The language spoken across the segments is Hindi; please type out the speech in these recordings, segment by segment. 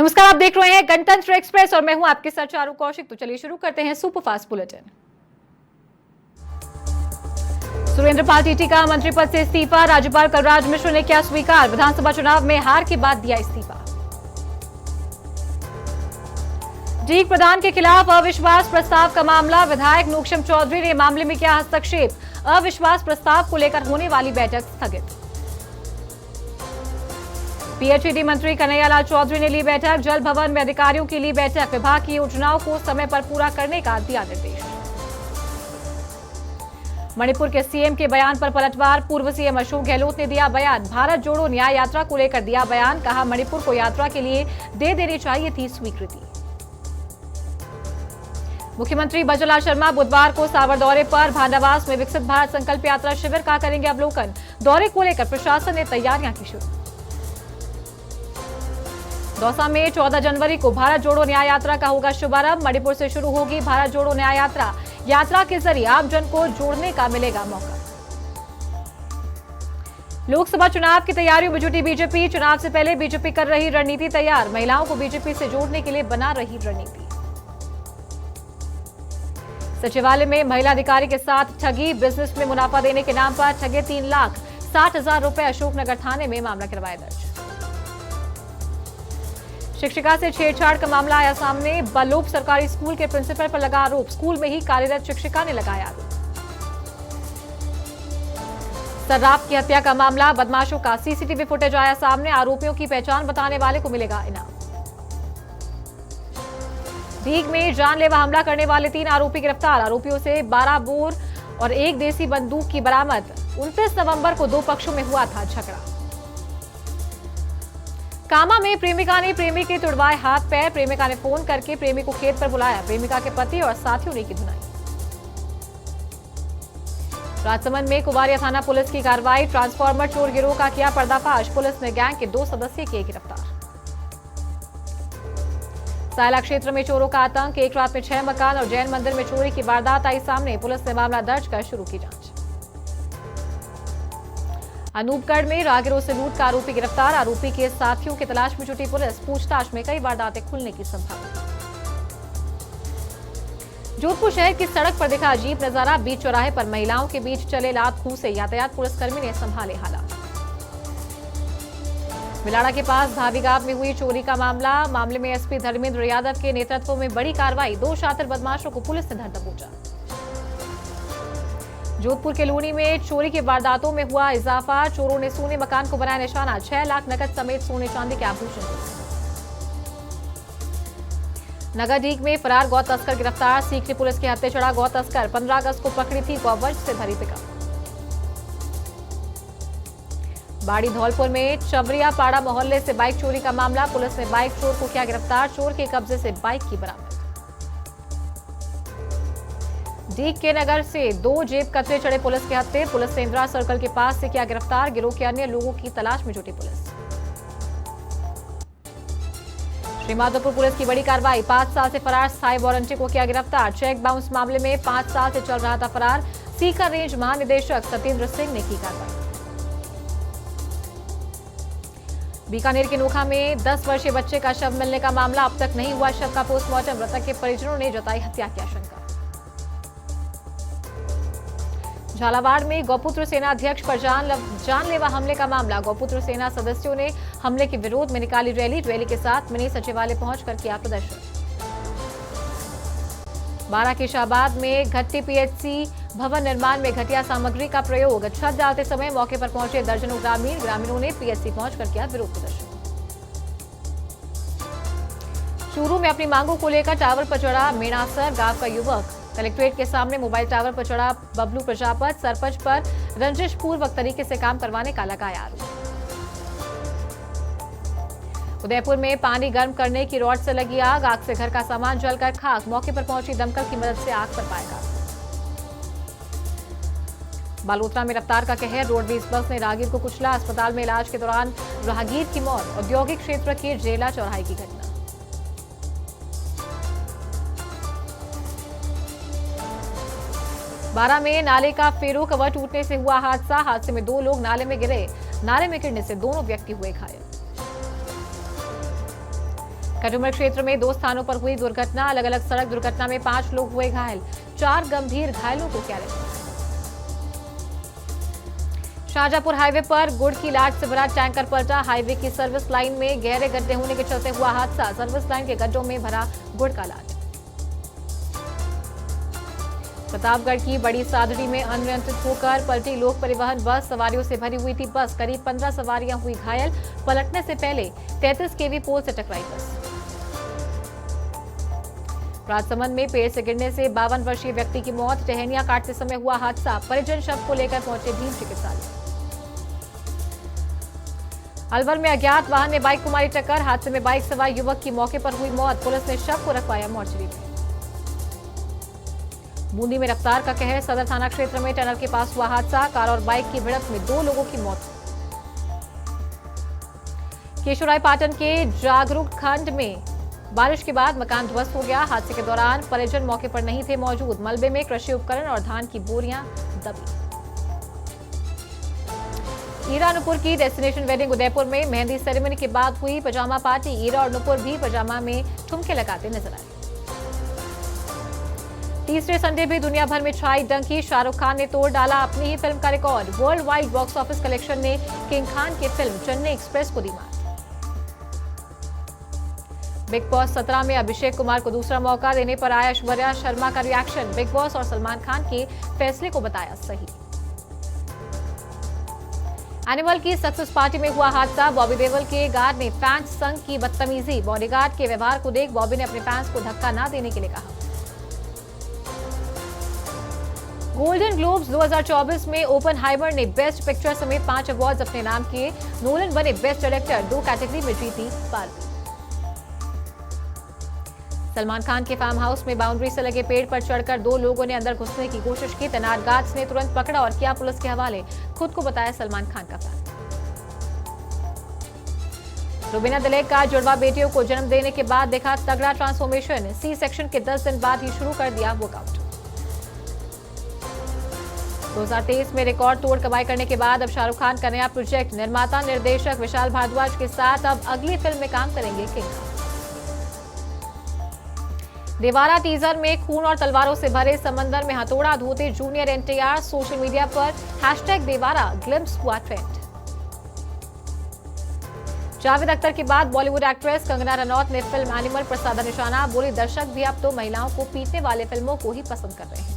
नमस्कार, आप देख रहे हैं गणतंत्र एक्सप्रेस और मैं हूं आपके साथ चारू कौशिक। तो चलिए शुरू करते हैं सुपरफास्ट बुलेटिन। सुरेंद्र पाल टीटी का मंत्री पद से इस्तीफा, राज्यपाल कलराज मिश्र ने किया स्वीकार। विधानसभा चुनाव में हार के बाद दिया इस्तीफा। डीग प्रधान के खिलाफ अविश्वास प्रस्ताव का मामला, विधायक नूक्षम चौधरी ने मामले में किया हस्तक्षेप। अविश्वास प्रस्ताव को लेकर होने वाली बैठक स्थगित। पीएचईडी मंत्री कन्हैयालाल चौधरी ने ली बैठक, जल भवन में अधिकारियों की ली बैठक, विभाग की योजनाओं को समय पर पूरा करने का दिया निर्देश। मणिपुर के सीएम के बयान पर पलटवार, पूर्व सीएम अशोक गहलोत ने दिया बयान। भारत जोड़ो न्याय यात्रा को लेकर दिया बयान, कहा मणिपुर को यात्रा के लिए दे देनी चाहिए थी स्वीकृति। मुख्यमंत्री भजनलाल शर्मा बुधवार को सावर दौरे पर, भांडावास में विकसित भारत संकल्प यात्रा शिविर का करेंगे अवलोकन। दौरे को लेकर प्रशासन ने तैयारियां की शुरू। दौसा में 14 जनवरी को भारत जोड़ो न्याय यात्रा का होगा शुभारंभ। मणिपुर से शुरू होगी भारत जोड़ो न्याय यात्रा। यात्रा के जरिए आम जन को जोड़ने का मिलेगा मौका। लोकसभा चुनाव की तैयारियों में जुटी बीजेपी, चुनाव से पहले बीजेपी कर रही रणनीति तैयार। महिलाओं को बीजेपी से जोड़ने के लिए बना रही रणनीति। सचिवालय में महिला अधिकारी के साथ ठगी, बिजनेस में मुनाफा देने के नाम पर ठगे 3,60,000 रुपए। अशोकनगर थाने में मामला करवाया दर्ज। शिक्षिका से छेड़छाड़ का मामला आया सामने, बलोप सरकारी स्कूल के प्रिंसिपल पर लगा आरोप। स्कूल में ही कार्यरत शिक्षिका ने लगाया आरोप। सर्राफ की हत्या का मामला, बदमाशों का सीसीटीवी फुटेज आया सामने। आरोपियों की पहचान बताने वाले को मिलेगा इनाम। डीग में जानलेवा हमला करने वाले 3 आरोपी गिरफ्तार। आरोपियों से 12 बोर और 1 देसी बंदूक की बरामद। 29 नवंबर को 2 पक्षों में हुआ था झगड़ा। कामा में प्रेमिका ने प्रेमी के तुड़वाए हाथ पैर। प्रेमिका ने फोन करके प्रेमी को खेत पर बुलाया। प्रेमिका के पति और साथियों ने की धुनाई। राजसमंद में कुवारिया थाना पुलिस की कार्रवाई, ट्रांसफार्मर चोर गिरोह का किया पर्दाफाश। पुलिस ने गैंग के 2 सदस्य किए गिरफ्तार। सायला क्षेत्र में चोरों का आतंक, एक रात में 6 मकान और जैन मंदिर में चोरी की वारदात आई सामने। पुलिस ने मामला दर्ज कर शुरू की जांच। अनूपगढ़ में राहगीरों से लूट का आरोपी गिरफ्तार। आरोपी के साथियों की तलाश में जुटी पुलिस, पूछताछ में कई वारदातें खुलने की संभावना। जोधपुर शहर की सड़क पर दिखा अजीब नजारा, बीच चौराहे पर महिलाओं के बीच चले लात खूंसे। यातायात पुलिसकर्मी ने संभाले हालात। मिलाड़ा के पास धावीगांव में हुई चोरी का मामले में एसपी धर्मेंद्र यादव के नेतृत्व में बड़ी कार्रवाई। 2 शातिर बदमाशों को पुलिस ने धर दबोचा। जोधपुर के लूनी में चोरी की वारदातों में हुआ इजाफा। चोरों ने सोने मकान को बनाया निशाना। 6 लाख नकद समेत सोने चांदी के आभूषण। नगर डीग में फरार गौ तस्कर गिरफ्तार। सीकरी पुलिस के हत्थे चढ़ा गौ तस्कर। 15 अगस्त को पकड़ी थी गौवंश से भरी पिकअप। बाड़ी धौलपुर में चवरिया पाड़ा मोहल्ले से बाइक चोरी का मामला। पुलिस ने बाइक चोर को किया गिरफ्तार। चोर के कब्जे से बाइक की बरामद। डीग के नगर से 2 जेब कतरे चढ़े पुलिस के हत्थे। पुलिस ने इंदिरा सर्कल के पास से किया गिरफ्तार। गिरोह के अन्य लोगों की तलाश में जुटी पुलिस। श्रीमाधोपुर पुलिस की बड़ी कार्रवाई, 5 साल से फरार स्थायी वारंटी को किया गिरफ्तार। चेक बाउंस मामले में 5 साल से चल रहा था फरार। सीकर रेंज महानिदेशक सत्येंद्र सिंह ने की कार्रवाई। बीकानेर के नोखा में 10 वर्षीय बच्चे का शव मिलने का मामला, अब तक नहीं हुआ शव का पोस्टमार्टम। मृतक के परिजनों ने जताई हत्या की आशंका। झालावाड़ में गौपुत्र सेना अध्यक्ष पर जानलेवा हमले का मामला। गौपुत्र सेना सदस्यों ने हमले के विरोध में निकाली रैली के साथ मिनी सचिवालय पहुंचकर किया प्रदर्शन। बारां के शाहबाद में घट्टी पीएचसी भवन निर्माण में घटिया सामग्री का प्रयोग। छत डालते समय मौके पर पहुंचे दर्जनों ग्रामीणों ने पीएचसी पहुंचकर किया विरोध प्रदर्शन। चूरू में अपनी मांगों को लेकर टावर पर चढ़ा मेणासर गांव का युवक। कलेक्ट्रेट के सामने मोबाइल टावर पर चढ़ा बबलू प्रजापत। सरपंच पर रंजिश पूर्वक तरीके से काम करवाने का लगाया आरोप। उदयपुर में पानी गर्म करने की रॉड से लगी आग। आग से घर का सामान जलकर खाक। मौके पर पहुंची दमकल की मदद से आग पर पाएगा। बालोतरा में रफ्तार का कहर, रोडवेज बस ने राहगीर को कुचला। अस्पताल में इलाज के दौरान राहगीर की मौत। औद्योगिक क्षेत्र के जेला चौराहे की घटना। बारां में नाले का फेरो कवर टूटने से हुआ हादसा। हादसे में 2 लोग नाले में गिरे। नाले में गिरने से दोनों व्यक्ति हुए घायल। कटुमर क्षेत्र में 2 स्थानों पर हुई दुर्घटना। अलग अलग सड़क दुर्घटना में 5 लोग हुए घायल, 4 गंभीर घायलों को किया रेफर। शाहजहांपुर हाईवे पर गुड़ की लाट से भरा टैंकर पलटा। हाईवे की सर्विस लाइन में गहरे गड्ढे होने के चलते हुआ हादसा। सर्विस लाइन के गड्ढों में भरा गुड़ का लाट। प्रतापगढ़ की बड़ी सादड़ी में अनियंत्रित होकर पलटी लोक परिवहन बस। सवारियों से भरी हुई थी बस। करीब 15 सवारियां हुई घायल। पलटने से पहले 33 केवी पोल से टकराई बस। राजसमंद में पेड़ से गिरने से 52 वर्षीय व्यक्ति की मौत। टहनियां काटते समय हुआ हादसा। परिजन शव को लेकर पहुंचे भीम चिकित्सालय। अलवर में अज्ञात वाहन ने बाइक को मारी टक्कर। हादसे में बाइक सवार युवक की मौके पर हुई मौत। पुलिस ने शव को रखवाया मोर्चरी में। बूंदी में रफ्तार का कहर। सदर थाना क्षेत्र में टनल के पास हुआ हादसा। कार और बाइक की भिड़ंत में 2 लोगों की मौत। केशवराय पाटन के जागरूक खंड में बारिश के बाद मकान ध्वस्त हो गया। हादसे के दौरान परिजन मौके पर नहीं थे मौजूद। मलबे में कृषि उपकरण और धान की बोरियां दबी। ईरा नुपुर की डेस्टिनेशन वेडिंग उदयपुर में मेहंदी सेरेमनी के बाद हुई पजामा पार्टी। ईरा और नुपुर भी पजामा में ठुमके लगाते नजर आए। तीसरे संडे भी दुनिया भर में छाई डंकी। शाहरुख खान ने तोड़ डाला अपनी ही फिल्म का record. World wide box office collection ने किंग खान की फिल्म चेन्नई एक्सप्रेस को दी मात। बिग बॉस 17 में अभिषेक कुमार को दूसरा मौका देने पर आया ऐश्वर्या शर्मा का रिएक्शन। बिग बॉस और सलमान खान के फैसले को बताया सही। एनिमल की सक्सेस पार्टी में हुआ हादसा। बॉबी देओल के गार्ड ने फैंस संग की बदतमीजी। बॉडीगार्ड के व्यवहार को देख बॉबी ने अपने फैंस को धक्का न देने के लिए कहा। गोल्डन ग्लोब्स 2024 में ओपनहाइमर ने बेस्ट पिक्चर समेत 5 अवार्ड्स अपने नाम किए। नोलन बने बेस्ट डायरेक्टर। 2 कैटेगरी में जीती बारबी। सलमान खान के फार्म हाउस में बाउंड्री से लगे पेड़ पर चढ़कर 2 लोगों ने अंदर घुसने की कोशिश की। तैनात गार्ड्स ने तुरंत पकड़ा और किया पुलिस के हवाले। खुद को बताया सलमान खान का फैन। रुबीना दिलेक का जुड़वा बेटियों को जन्म देने के बाद देखा तगड़ा ट्रांसफॉर्मेशन। सी सेक्शन के 10 दिन बाद ही शुरू कर दिया वर्कआउट। 2023 में रिकॉर्ड तोड़ कमाई करने के बाद अब शाहरुख खान का नया प्रोजेक्ट। निर्माता निर्देशक विशाल भारद्वाज के साथ अब अगली फिल्म में काम करेंगे किंग खान। देवारा टीजर में खून और तलवारों से भरे समंदर में हथौड़ा धोते जूनियर एनटीआर। सोशल मीडिया पर #देवारा ग्लिम्स हुआ ट्रेंड। जावेद अख्तर के बाद बॉलीवुड एक्ट्रेस कंगना रनौत ने फिल्म एनिमल पर साधा निशाना। बोली दर्शक भी अब तो महिलाओं को पीटने वाले फिल्मों को ही पसंद कर रहे हैं।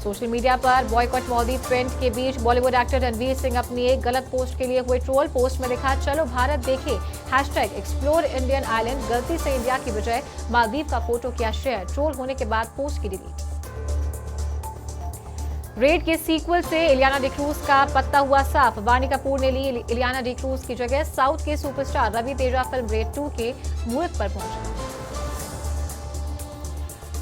सोशल मीडिया पर बॉयकॉट मोदी ट्रेंड के बीच बॉलीवुड एक्टर रणवीर सिंह अपनी एक गलत पोस्ट के लिए हुए ट्रोल। पोस्ट में लिखा चलो भारत देखे #एक्सप्लोर इंडियन आइलैंड। गलती से इंडिया की बजाय मालदीव का फोटो किया शेयर। ट्रोल होने के बाद पोस्ट की डिलीट। रेड के सीक्वल से इलियाना डिक्रूज का पत्ता हुआ साफ। वानी कपूर ने ली इलियाना डिक्रूज की जगह। साउथ के superstar Ravi Teja film Raid 2 के मुहूर्त पर पहुंचे।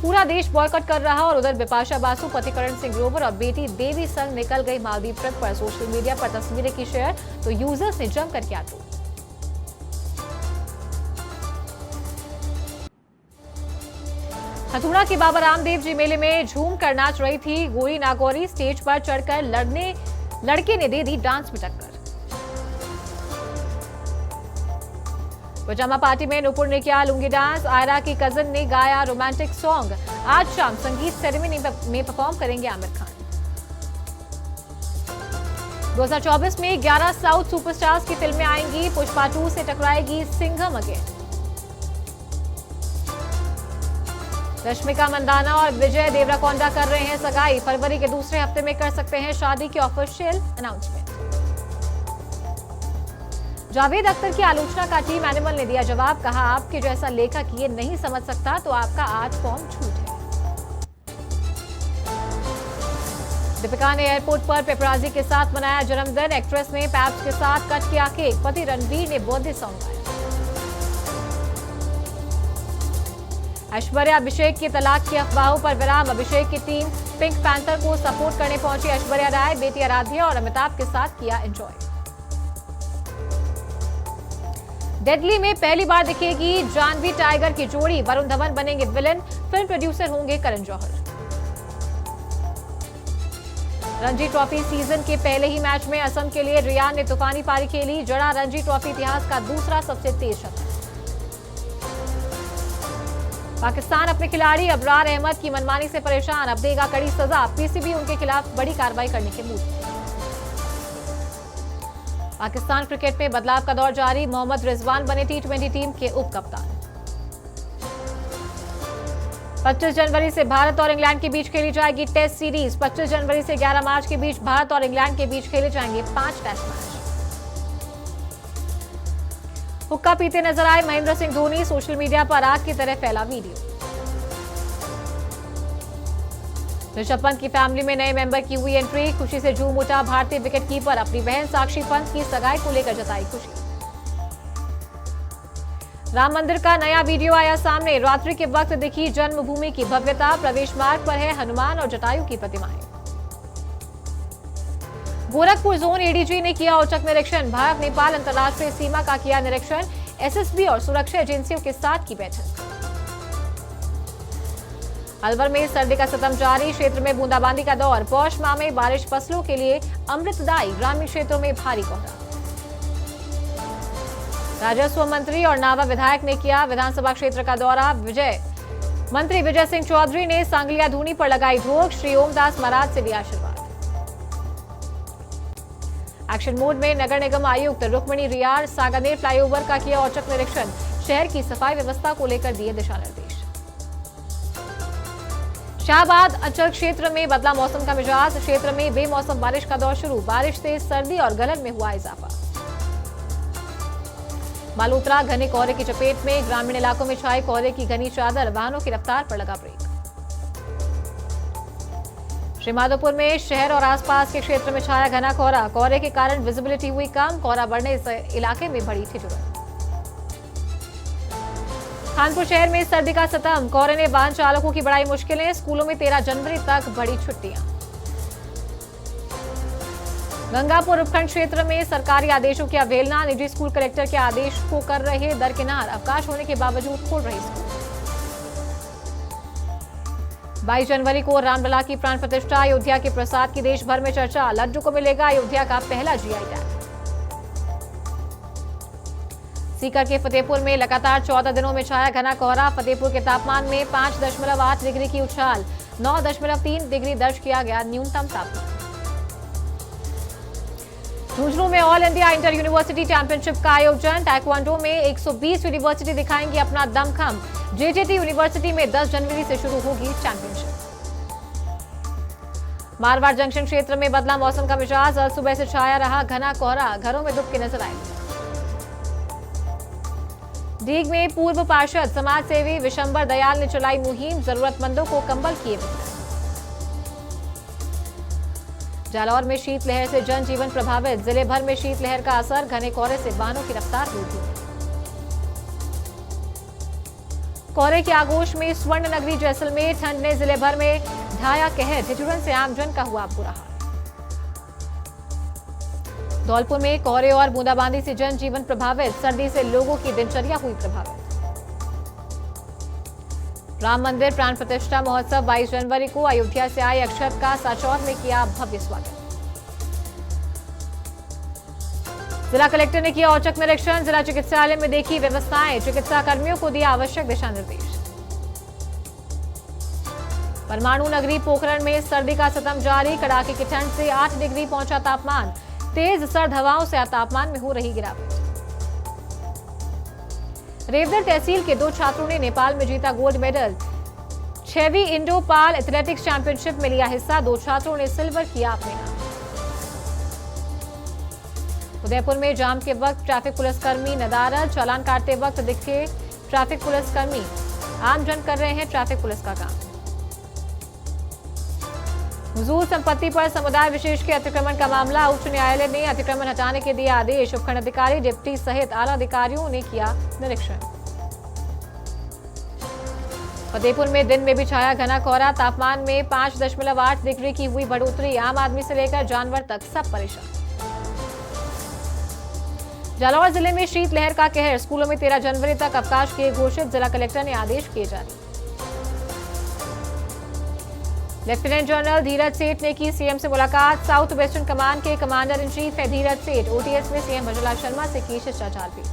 पूरा देश बॉयकॉट कर रहा और उधर बिपाशा बासु, पति करण सिंह ग्रोवर और बेटी देवी संग निकल गई मालदीव ट्रिप पर। सोशल मीडिया पर तस्वीरें की शेयर तो यूजर्स ने जमकर किया ट्रोल। हथुड़ा के बाबा रामदेव जी मेले में झूम कर नाच रही थी गोरी नागौरी। स्टेज पर चढ़कर लड़के ने दे दी डांस में टक्कर। पजामा पार्टी में नुपुर ने किया लुंगी डांस। आयरा की कजन ने गाया रोमांटिक सॉन्ग। आज शाम संगीत सेरेमनी में परफॉर्म करेंगे आमिर खान। 2024 में 11 साउथ सुपरस्टार्स की फिल्में आएंगी। पुष्पा 2 से टकराएगी सिंघम अगेन। रश्मिका मंदाना और विजय देवराकोंडा कर रहे हैं सगाई। फरवरी के दूसरे हफ्ते में कर सकते हैं शादी की ऑफिशियल अनाउंसमेंट। जावेद अख्तर की आलोचना का टीम एनिमल ने दिया जवाब। कहा आपके जैसा लेखक ये नहीं समझ सकता तो आपका आज फॉर्म झूठ है। दीपिका ने एयरपोर्ट पर पेपराजी के साथ मनाया जन्मदिन। एक्ट्रेस ने पैप्स के साथ कट किया केक। पति रणवीर ने बर्थडे सॉन्ग गाया। ऐश्वर्या अभिषेक की तलाक की अफवाहों पर विराम। अभिषेक की टीम पिंक पैंथर को सपोर्ट करने पहुंची। ऐश्वर्या राय बेटी आराध्या और अमिताभ के साथ किया एंजॉय। डेडली में पहली बार दिखेगी जानवी टाइगर की जोड़ी। वरुण धवन बनेंगे विलेन। फिल्म प्रोड्यूसर होंगे करण जौहर। रणजी ट्रॉफी सीजन के पहले ही मैच में असम के लिए रियान ने तूफानी पारी खेली, जड़ा रणजी ट्रॉफी इतिहास का दूसरा सबसे तेज शतक। पाकिस्तान अपने खिलाड़ी अबरार अहमद की मनमानी से परेशान, अब देगा कड़ी सजा, पीसीबी उनके खिलाफ बड़ी कार्रवाई करने के मूड। पाकिस्तान क्रिकेट में बदलाव का दौर जारी, मोहम्मद रिजवान बने टी20 टीम के उप कप्तान। 25 जनवरी से भारत और इंग्लैंड के बीच खेली जाएगी टेस्ट सीरीज। 25 जनवरी से 11 मार्च के बीच भारत और इंग्लैंड के बीच खेले जाएंगे 5 टेस्ट मैच। हुक्का पीते नजर आए महेंद्र सिंह धोनी, सोशल मीडिया पर आग की तरह फैला वीडियो। ऋषभ पंत की फैमिली में नए मेंबर की हुई एंट्री, खुशी से झूम उठा भारतीय विकेटकीपर, अपनी बहन साक्षी पंत की सगाई को लेकर जताई खुशी। राम मंदिर का नया वीडियो आया सामने, रात्रि के वक्त दिखी जन्मभूमि की भव्यता, प्रवेश मार्ग पर है हनुमान और जटायु की प्रतिमाएं। गोरखपुर जोन एडीजी ने किया औचक निरीक्षण, भारत नेपाल अंतर्राष्ट्रीय सीमा का किया निरीक्षण, एसएसबी और सुरक्षा एजेंसियों के साथ की बैठक। अलवर में सर्दी का सितम जारी, क्षेत्र में बूंदाबांदी का दौर, पौष माह में बारिश फसलों के लिए अमृतदायी, ग्रामीण क्षेत्रों में भारी कोहरा। राजस्व मंत्री और नावा विधायक ने किया विधानसभा क्षेत्र का दौरा, मंत्री विजय सिंह चौधरी ने सांगलिया धूनी पर लगाई रोक, श्री ओमदास महाराज से लिया आशीर्वाद। एक्शन मोड में नगर निगम आयुक्त रुक्मिणी रियार सांगानेर फ्लाईओवर का किया औचक निरीक्षण, शहर की सफाई व्यवस्था को लेकर दिए दिशा निर्देश। शाहबाद अंचल क्षेत्र में बदला मौसम का मिजाज, क्षेत्र में बेमौसम बारिश का दौर शुरू, बारिश से सर्दी और गलन में हुआ इजाफा। मालूत्रा घने कोहरे की चपेट में, ग्रामीण इलाकों में छाई कोहरे की घनी चादर, वाहनों की रफ्तार पर लगा ब्रेक। श्रीमाधोपुर में शहर और आसपास के क्षेत्र में छाया घना कोहरा, कोहरे के कारण विजिबिलिटी हुई कम, कोहरा बढ़ने से इलाके में बढ़ी ठिठुरन। कानपुर शहर में सर्दी का सितम, कोहरे ने वाहन चालकों की बढ़ाई मुश्किलें, स्कूलों में 13 जनवरी तक बढ़ी छुट्टियां। गंगापुर उपखंड क्षेत्र में सरकारी आदेशों की अवहेलना, निजी स्कूल कलेक्टर के आदेश को कर रहे दरकिनार, अवकाश होने के बावजूद खोल रहे स्कूल। 22 जनवरी को रामलला की प्राण प्रतिष्ठा, अयोध्या के प्रसाद की देश भर में चर्चा, लड्डू को मिलेगा अयोध्या का पहला जीआई टैग। सीकर के फतेहपुर में लगातार 14 दिनों में छाया घना कोहरा, फतेहपुर के तापमान में 5.8 डिग्री की उछाल, 9.3 डिग्री दर्ज किया गया न्यूनतम तापमान। झुंझुनू में all India inter university championship का आयोजन, ताइक्वांडो में 120 यूनिवर्सिटी दिखाएंगी अपना दमखम, जेजेटी यूनिवर्सिटी में 10 जनवरी से शुरू होगी चैंपियनशिप। मारवाड़ जंक्शन क्षेत्र में बदला मौसम का मिजाज, आज सुबह से छाया रहा घना कोहरा, घरों में दुबके नजर आए। डीग में पूर्व पार्षद समाज सेवी विशंबर दयाल ने चलाई मुहिम, जरूरतमंदों को कंबल किए वितरण। जालौर में शीतलहर से जनजीवन प्रभावित, जिले भर में शीतलहर का असर, घने कोहरे से वाहनों की रफ्तार हुई थी। कोहरे की आगोश में स्वर्ण नगरी जैसलमेर, ठंड ने जिले भर में ढाया कहर, ठिठुरन से आमजन का हुआ बुरा हाल। धौलपुर में कोहरे और बूंदाबांदी से जनजीवन प्रभावित, सर्दी से लोगों की दिनचर्या हुई प्रभावित। राम मंदिर प्राण प्रतिष्ठा महोत्सव 22 जनवरी को, अयोध्या से आए अक्षत का साचौर में किया भव्य स्वागत। जिला कलेक्टर ने किया औचक निरीक्षण, जिला चिकित्सालय में देखी व्यवस्थाएं, चिकित्सा कर्मियों को दिया आवश्यक दिशा निर्देश। परमाणु नगरी पोखरण में सर्दी का सितम जारी, कड़ाके की ठंड से 8 डिग्री पहुंचा तापमान, तेज सर्द हवाओं से तापमान में हो रही गिरावट। रेवदर तहसील के 2 छात्रों ने नेपाल में जीता गोल्ड मेडल, 6वीं इंडो पाल एथलेटिक्स चैंपियनशिप में लिया हिस्सा, 2 छात्रों ने सिल्वर किया अपने नाम। उदयपुर में जाम के वक्त ट्रैफिक पुलिसकर्मी नदारद, चालान काटते वक्त दिखे ट्रैफिक पुलिसकर्मी, आमजन कर रहे हैं ट्रैफिक पुलिस का काम। हुजूर संपत्ति पर समुदाय विशेष के अतिक्रमण का मामला, उच्च न्यायालय ने अतिक्रमण हटाने के दिए आदेश, उपखंड अधिकारी, डिप्टी सहित आला अधिकारियों ने किया निरीक्षण। फतेहपुर में दिन में भी छाया घना कोहरा, तापमान में 5.8 डिग्री की हुई बढ़ोतरी, आम आदमी से लेकर जानवर तक सब परेशान। जालौर जिले में शीतलहर का कहर, स्कूलों में 13 जनवरी तक अवकाश किए घोषित, जिला कलेक्टर ने आदेश किए जारी। लेफ्टिनेंट जनरल धीरज सेठ ने की सीएम से मुलाकात। साउथ वेस्टर्न कमान के कमांडर इन चीफ है धीरज सेठ। ओटीएस में सीएम भजनलाल शर्मा से की शिष्टाचार भी।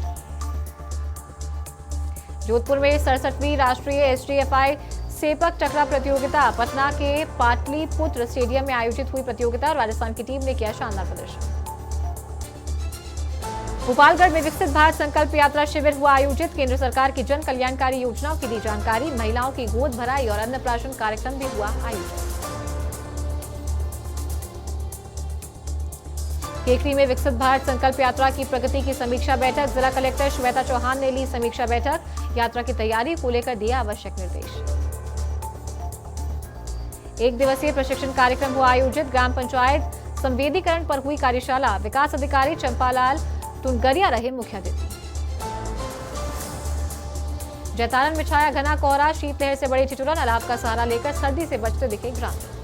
जोधपुर में 67वीं राष्ट्रीय एसडीएफआई सेपक टकरा प्रतियोगिता। पटना के पाटलिपुत्र स्टेडियम में आयोजित हुई प्रतियोगिता और राजस्थान की टीम ने किया शानदार प्रदर्शन। गोपालगढ़ में विकसित भारत संकल्प यात्रा शिविर हुआ आयोजित। केंद्र सरकार की जन कल्याणकारी योजनाओं की दी जानकारी। महिलाओं की गोद भराई और अन्नप्राशन कार्यक्रम भी हुआ आयोजित। केकरी में विकसित भारत संकल्प यात्रा की प्रगति की समीक्षा बैठक। जिला कलेक्टर श्वेता चौहान ने ली समीक्षा बैठक। यात्रा की तैयारी को लेकर दिए आवश्यक निर्देश। एक दिवसीय प्रशिक्षण कार्यक्रम हुआ आयोजित। ग्राम पंचायत संवेदीकरण पर हुई कार्यशाला। विकास अधिकारी चंपालाल टुनगरिया रहे मुख्य अतिथि। जैतारण में छाया घना कोहरा। शीतलहर से बड़ी ठिठुरन। अलाव का सहारा लेकर सर्दी से बचते दिखे ग्रामीण।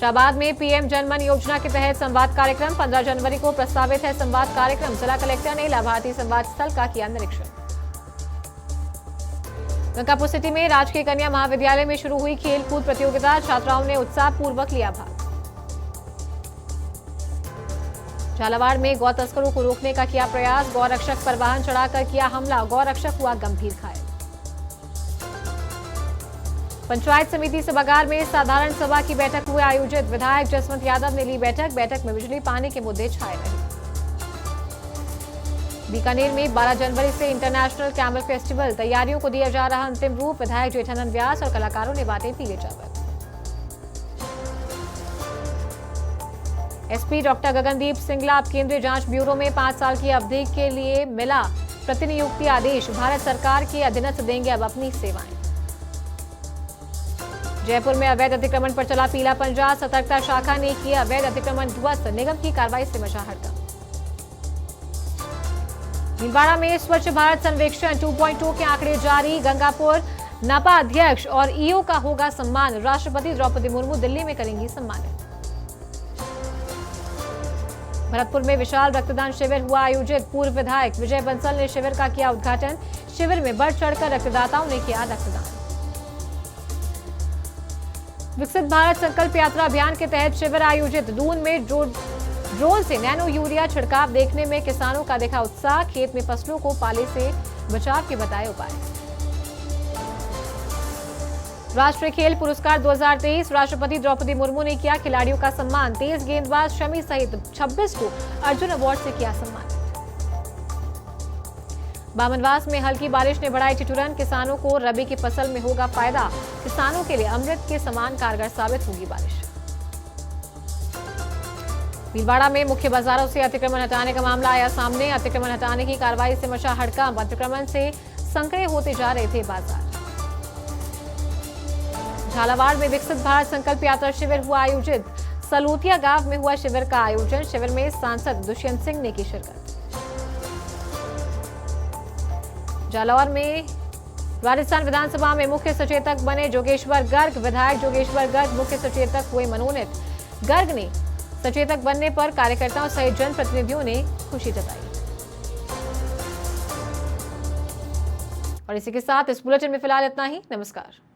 शाहबाद में पीएम जनमन योजना के तहत संवाद कार्यक्रम। 15 जनवरी को प्रस्तावित है संवाद कार्यक्रम। जिला कलेक्टर ने लाभार्थी संवाद स्थल का किया निरीक्षण। गंगापुर सिटी में राजकीय कन्या महाविद्यालय में शुरू हुई खेलकूद प्रतियोगिता। छात्राओं ने उत्साहपूर्वक लिया भाग। झालावाड़ में गौ तस्करों को रोकने का किया प्रयास। गौरक्षक पर वाहन चढ़ाकर किया हमला। गौरक्षक हुआ गंभीर घायल। पंचायत समिति सभागार में साधारण सभा की बैठक हुई आयोजित। विधायक जसवंत यादव ने ली बैठक। बैठक में बिजली पानी के मुद्दे छाए रहे। बीकानेर में 12 जनवरी से इंटरनेशनल कैमल फेस्टिवल। तैयारियों को दिया जा रहा अंतिम रूप। विधायक जेठानंद व्यास और कलाकारों ने बांटे पीले चावल। एसपी डॉक्टर गगनदीप सिंगला अब केंद्रीय जांच ब्यूरो में 5 साल की अवधि के लिए मिला प्रतिनियुक्ति आदेश। भारत सरकार के अधीनस्थ देंगे अब अपनी सेवाएं। जयपुर में अवैध अतिक्रमण पर चला पीला पंजा। सतर्कता शाखा ने किया अवैध अतिक्रमण ध्वस्त। निगम की कार्रवाई से मचा हड़कंप। भीलवाड़ा में स्वच्छ भारत सर्वेक्षण 2.2 के आंकड़े जारी। गंगापुर नपा अध्यक्ष और ईओ का होगा सम्मान। राष्ट्रपति द्रौपदी मुर्मू दिल्ली में करेंगी सम्मानित। भरतपुर में विशाल रक्तदान शिविर हुआ आयोजित। पूर्व विधायक विजय बंसल ने शिविर का किया उद्घाटन। शिविर में बढ़ चढ़कर रक्तदाताओं ने किया रक्तदान। विकसित भारत संकल्प यात्रा अभियान के तहत शिविर आयोजित। दून में ड्रोन से नैनो यूरिया छिड़काव देखने में किसानों का देखा उत्साह। खेत में फसलों को पाले से बचाव के बताए उपाय। राष्ट्रीय खेल पुरस्कार 2023 राष्ट्रपति द्रौपदी मुर्मू ने किया खिलाड़ियों का सम्मान। तेज गेंदबाज शमी सहित 26 को अर्जुन अवार्ड से किया सम्मान। बामनवास में हल्की बारिश ने बढ़ाई ठिठुरन। किसानों को रबी की फसल में होगा फायदा। किसानों के लिए अमृत के समान कारगर साबित होगी बारिश। भीलवाड़ा में मुख्य बाजारों से अतिक्रमण हटाने का मामला आया सामने। अतिक्रमण हटाने की कार्रवाई से मचा हड़कंप। अतिक्रमण से संकरे होते जा रहे थे बाजार। झालावाड़ में विकसित भारत संकल्प यात्रा शिविर हुआ आयोजित। सलोतिया गांव में हुआ शिविर का आयोजन। शिविर में सांसद दुष्यंत सिंह ने की शिरकत। जालौर में राजस्थान विधानसभा में मुख्य सचेतक बने जोगेश्वर गर्ग। विधायक जोगेश्वर गर्ग मुख्य सचेतक हुए मनोनीत। गर्ग ने सचेतक बनने पर कार्यकर्ताओं सहित जनप्रतिनिधियों ने खुशी जताई। और इसी के साथ इस बुलेटिन में फिलहाल इतना ही। नमस्कार।